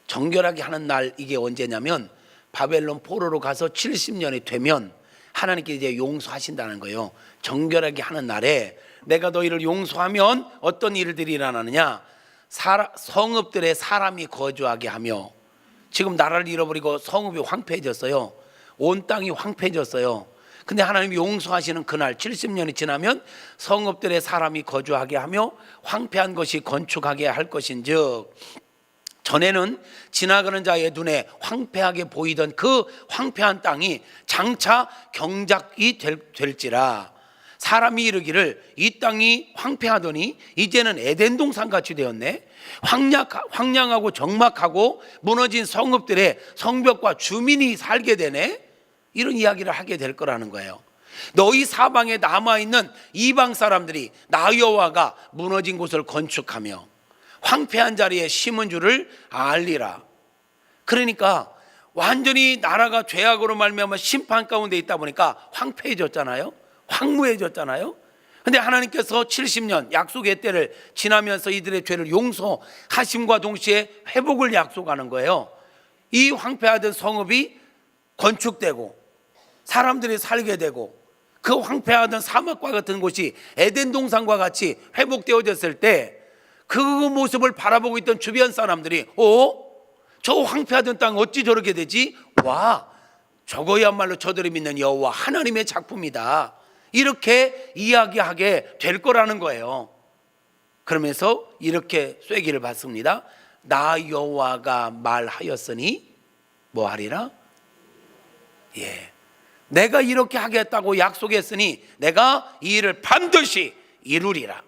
정결하게 하는 날, 이게 언제냐면 바벨론 포로로 가서 70년이 되면 하나님께 이제 용서하신다는 거예요. 정결하게 하는 날에 내가 너희를 용서하면 어떤 일들이 일어나느냐? 성읍들에 사람이 거주하게 하며, 지금 나라를 잃어버리고 성읍이 황폐해졌어요. 온 땅이 황폐해졌어요. 근데 하나님이 용서하시는 그날 70년이 지나면 성읍들에 사람이 거주하게 하며 황폐한 것이 건축하게 할 것인즉, 전에는 지나가는 자의 눈에 황폐하게 보이던 그 황폐한 땅이 장차 경작이 될지라. 사람이 이르기를 이 땅이 황폐하더니 이제는 에덴 동산같이 되었네. 황량하고 적막하고 무너진 성읍들에 성벽과 주민이 살게 되네. 이런 이야기를 하게 될 거라는 거예요. 너희 사방에 남아있는 이방 사람들이 나 여호와가 무너진 곳을 건축하며 황폐한 자리에 심은 줄을 알리라. 그러니까 완전히 나라가 죄악으로 말미암아 심판 가운데 있다 보니까 황폐해졌잖아요. 황무해졌잖아요. 근데 하나님께서 70년 약속의 때를 지나면서 이들의 죄를 용서하심과 동시에 회복을 약속하는 거예요. 이 황폐하던 성읍이 건축되고 사람들이 살게 되고 그 황폐하던 사막과 같은 곳이 에덴 동산과 같이 회복되어졌을 때 그 모습을 바라보고 있던 주변 사람들이 저 황폐하던 땅 어찌 저렇게 되지? 와, 저거야말로 저들이 믿는 여호와 하나님의 작품이다. 이렇게 이야기하게 될 거라는 거예요. 그러면서 이렇게 쐐기를 받습니다. 나 여호와가 말하였으니 뭐 하리라? 예, 내가 이렇게 하겠다고 약속했으니 내가 이 일을 반드시 이루리라.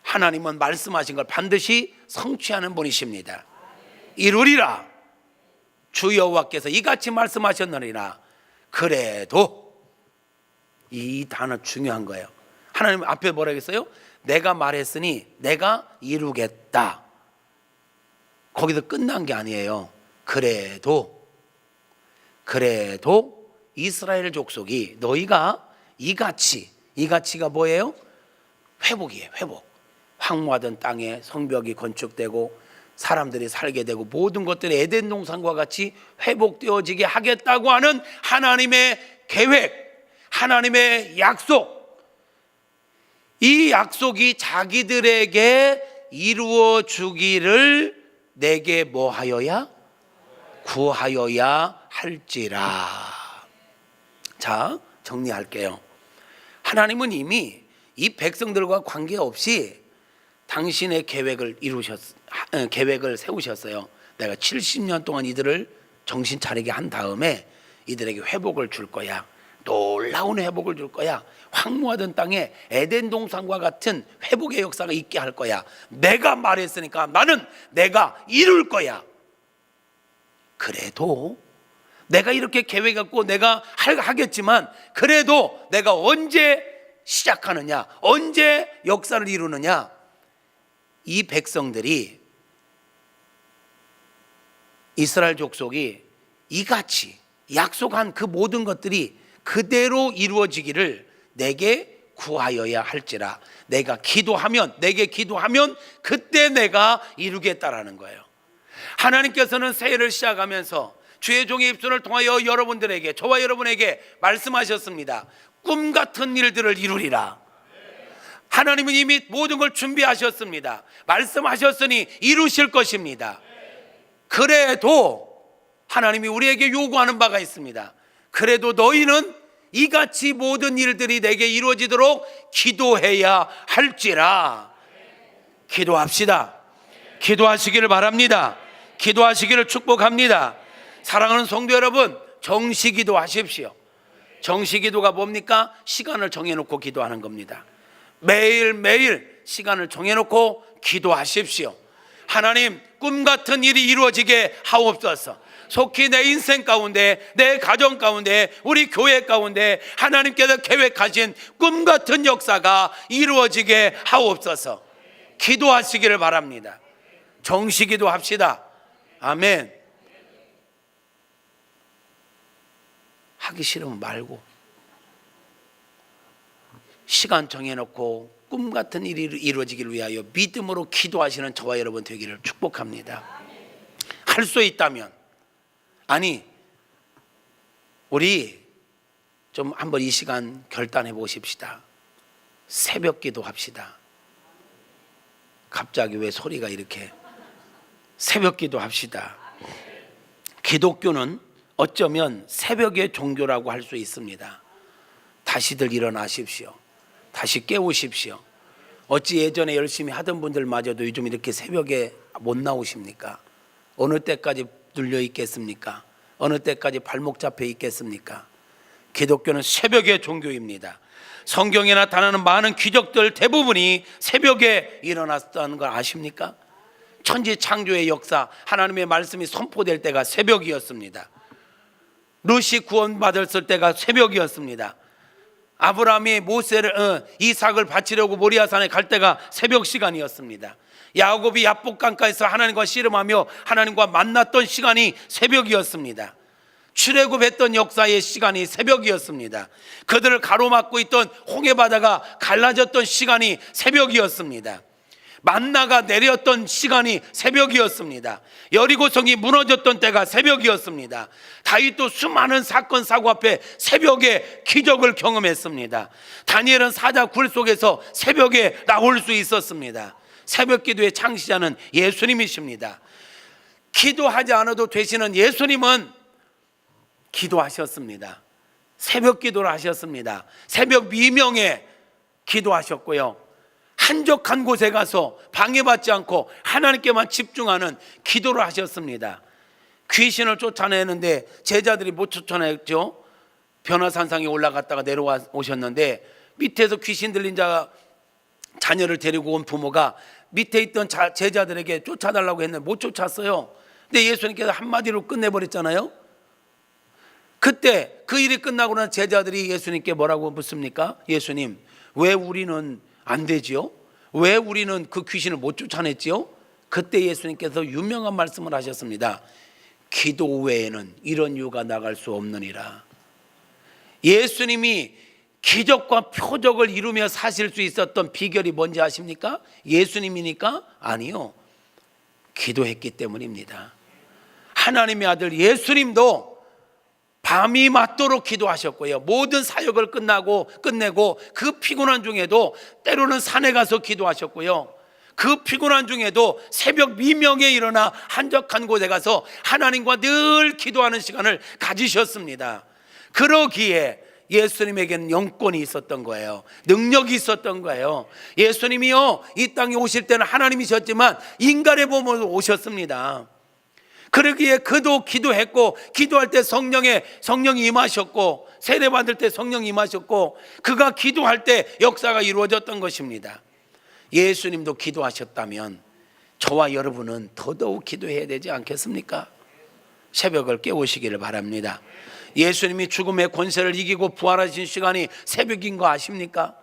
하나님은 말씀하신 걸 반드시 성취하는 분이십니다. 이루리라. 주 여호와께서 이같이 말씀하셨느니라. 그래도 이 단어 중요한 거예요. 하나님 앞에 뭐라 했어요? 내가 말했으니 내가 이루겠다. 거기서 끝난 게 아니에요. 그래도 이스라엘 족속이 너희가 이같이가 뭐예요? 회복이에요. 회복. 황무하던 땅에 성벽이 건축되고 사람들이 살게 되고 모든 것들이 에덴 동산과 같이 회복되어지게 하겠다고 하는 하나님의 계획, 하나님의 약속. 이 약속이 자기들에게 이루어 주기를 내게 뭐하여야? 구하여야 할지라. 자, 정리할게요. 하나님은 이미 이 백성들과 관계없이 당신의 계획을 세우셨어요. 내가 70년 동안 이들을 정신 차리게 한 다음에 이들에게 회복을 줄 거야. 놀라운 회복을 줄 거야. 황무하던 땅에 에덴 동산과 같은 회복의 역사가 있게 할 거야. 내가 말했으니까 나는 내가 이룰 거야. 그래도 내가 이렇게 계획 갖고 내가 하겠지만 그래도 내가 언제 시작하느냐, 언제 역사를 이루느냐, 이 백성들이, 이스라엘 족속이 이같이 약속한 그 모든 것들이 그대로 이루어지기를 내게 구하여야 할지라. 내가 기도하면, 내게 기도하면 그때 내가 이루겠다라는 거예요. 하나님께서는 새해를 시작하면서 주의 종의 입술을 통하여 여러분들에게, 저와 여러분에게 말씀하셨습니다. 꿈 같은 일들을 이루리라. 하나님은 이미 모든 걸 준비하셨습니다. 말씀하셨으니 이루실 것입니다. 그래도 하나님이 우리에게 요구하는 바가 있습니다. 그래도 너희는 이같이 모든 일들이 내게 이루어지도록 기도해야 할지라. 기도합시다. 기도하시기를 바랍니다. 기도하시기를 축복합니다. 사랑하는 성도 여러분, 정시기도 하십시오. 정시기도가 뭡니까? 시간을 정해놓고 기도하는 겁니다. 매일매일 시간을 정해놓고 기도하십시오. 하나님, 꿈 같은 일이 이루어지게 하옵소서. 속히 내 인생 가운데, 내 가정 가운데, 우리 교회 가운데 하나님께서 계획하신 꿈 같은 역사가 이루어지게 하옵소서. 기도하시기를 바랍니다. 정시기도 합시다. 아멘. 하기 싫으면 말고 시간 정해놓고 꿈 같은 일이 이루어지기를 위하여 믿음으로 기도하시는 저와 여러분 되기를 축복합니다. 할 수 있다면, 아니, 우리 좀 한번 이 시간 결단해 보십시다. 새벽 기도 합시다. 갑자기 왜 소리가 이렇게? 새벽 기도 합시다. 기독교는 어쩌면 새벽의 종교라고 할 수 있습니다. 다시들 일어나십시오. 다시 깨우십시오. 어찌 예전에 열심히 하던 분들마저도 요즘 이렇게 새벽에 못 나오십니까? 어느 때까지 눌려 있겠습니까? 어느 때까지 발목 잡혀 있겠습니까? 기독교는 새벽의 종교입니다. 성경에 나타나는 많은 기적들 대부분이 새벽에 일어났다는 걸 아십니까? 천지 창조의 역사, 하나님의 말씀이 선포될 때가 새벽이었습니다. 롯이 구원받았을 때가 새벽이었습니다. 아브라함이 이삭을 바치려고 모리아산에 갈 때가 새벽 시간이었습니다. 야곱이 야복강가에서 하나님과 씨름하며 하나님과 만났던 시간이 새벽이었습니다. 출애굽했던 역사의 시간이 새벽이었습니다. 그들을 가로막고 있던 홍해바다가 갈라졌던 시간이 새벽이었습니다. 만나가 내렸던 시간이 새벽이었습니다. 여리고성이 무너졌던 때가 새벽이었습니다. 다윗도 수많은 사건 사고 앞에 새벽에 기적을 경험했습니다. 다니엘은 사자 굴 속에서 새벽에 나올 수 있었습니다. 새벽 기도의 창시자는 예수님이십니다. 기도하지 않아도 되시는 예수님은 기도하셨습니다. 새벽 기도를 하셨습니다. 새벽 미명에 기도하셨고요, 한적한 곳에 가서 방해받지 않고 하나님께만 집중하는 기도를 하셨습니다. 귀신을 쫓아내는데 제자들이 못 쫓아냈죠. 변화산상에 올라갔다가 내려오셨는데 밑에서 귀신 들린 자가 자녀를 데리고 온 부모가 밑에 있던 제자들에게 쫓아달라고 했는데 못 쫓았어요. 근데 예수님께서 한마디로 끝내버렸잖아요. 그때 그 일이 끝나고 난 제자들이 예수님께 뭐라고 묻습니까? 예수님, 왜 우리는 안 되지요? 왜 우리는 그 귀신을 못 쫓아냈지요? 그때 예수님께서 유명한 말씀을 하셨습니다. 기도 외에는 이런 유가 나갈 수 없느니라. 예수님이 기적과 표적을 이루며 사실 수 있었던 비결이 뭔지 아십니까? 예수님이니까? 아니요, 기도했기 때문입니다. 하나님의 아들 예수님도 밤이 맞도록 기도하셨고요, 모든 사역을 끝내고 그 피곤한 중에도 때로는 산에 가서 기도하셨고요, 그 피곤한 중에도 새벽 미명에 일어나 한적한 곳에 가서 하나님과 늘 기도하는 시간을 가지셨습니다. 그러기에 예수님에게는 영권이 있었던 거예요. 능력이 있었던 거예요. 예수님이요, 이 땅에 오실 때는 하나님이셨지만 인간의 몸으로 오셨습니다. 그러기에 그도 기도했고, 기도할 때 성령이 임하셨고, 세례받을 때 성령이 임하셨고, 그가 기도할 때 역사가 이루어졌던 것입니다. 예수님도 기도하셨다면 저와 여러분은 더더욱 기도해야 되지 않겠습니까? 새벽을 깨우시기를 바랍니다. 예수님이 죽음의 권세를 이기고 부활하신 시간이 새벽인 거 아십니까?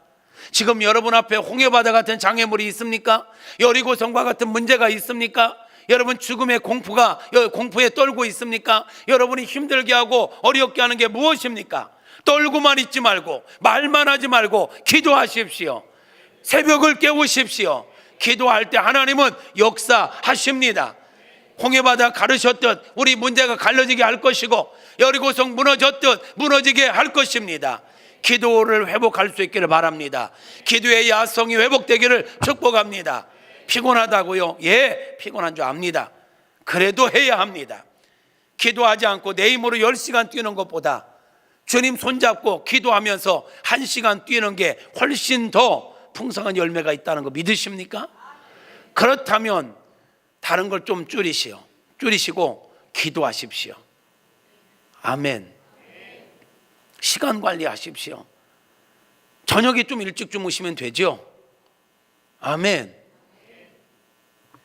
지금 여러분 앞에 홍해바다 같은 장애물이 있습니까? 여리고성과 같은 문제가 있습니까? 여러분 죽음의 공포에 떨고 있습니까? 여러분이 힘들게 하고 어렵게 하는 게 무엇입니까? 떨고만 있지 말고, 말만 하지 말고 기도하십시오. 새벽을 깨우십시오. 기도할 때 하나님은 역사하십니다. 홍해바다 가르셨듯 우리 문제가 갈라지게 할 것이고, 여리고성 무너졌듯 무너지게 할 것입니다. 기도를 회복할 수 있기를 바랍니다. 기도의 야성이 회복되기를 축복합니다. 피곤하다고요? 예, 피곤한 줄 압니다. 그래도 해야 합니다. 기도하지 않고 내 힘으로 10시간 뛰는 것보다 주님 손잡고 기도하면서 1시간 뛰는 게 훨씬 더 풍성한 열매가 있다는 거 믿으십니까? 그렇다면 다른 걸 좀 줄이시고 기도하십시오. 아멘. 시간 관리하십시오. 저녁에 좀 일찍 주무시면 되죠? 아멘.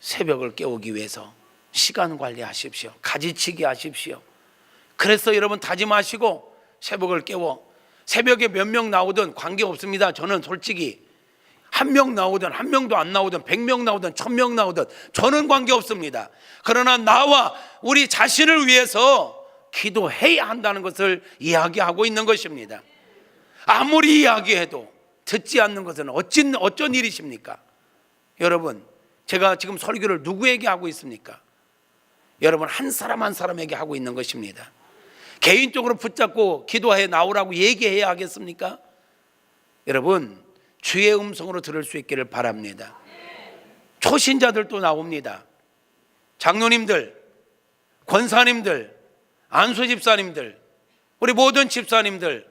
새벽을 깨우기 위해서 시간 관리하십시오. 가지치기 하십시오. 그래서 여러분 다짐하시고 새벽을 깨워, 새벽에 몇 명 나오든 관계없습니다. 저는 솔직히 1명 나오든 1명도 안 나오든 100명 나오든 1000명 나오든 저는 관계없습니다. 그러나 나와 우리 자신을 위해서 기도해야 한다는 것을 이야기하고 있는 것입니다. 아무리 이야기해도 듣지 않는 것은 어쩐 일이십니까? 여러분, 제가 지금 설교를 누구에게 하고 있습니까? 여러분 한 사람 한 사람에게 하고 있는 것입니다. 개인적으로 붙잡고 기도해 나오라고 얘기해야 하겠습니까? 여러분, 주의 음성으로 들을 수 있기를 바랍니다. 초신자들도 나옵니다. 장로님들, 권사님들, 안수집사님들, 우리 모든 집사님들,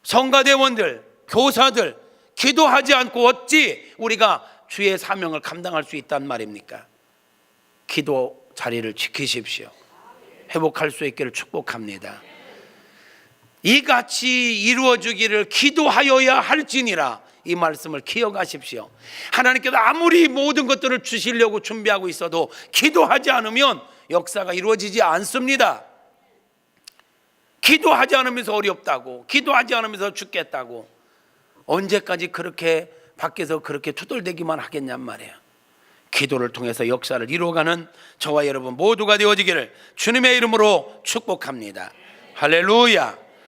성가대원들, 교사들, 기도하지 않고 어찌 우리가 주의 사명을 감당할 수 있단 말입니까? 기도 자리를 지키십시오. 회복할 수 있기를 축복합니다. 이같이 이루어지기를 기도하여야 할지니라, 이 말씀을 기억하십시오. 하나님께서 아무리 모든 것들을 주시려고 준비하고 있어도 기도하지 않으면 역사가 이루어지지 않습니다. 기도하지 않으면서 어렵다고, 기도하지 않으면서 죽겠다고, 언제까지 그렇게 밖에서 그렇게 투덜대기만 하겠냔 말이에요. 기도를 통해서 역사를 이루어가는 저와 여러분 모두가 되어지기를 주님의 이름으로 축복합니다. 할렐루야.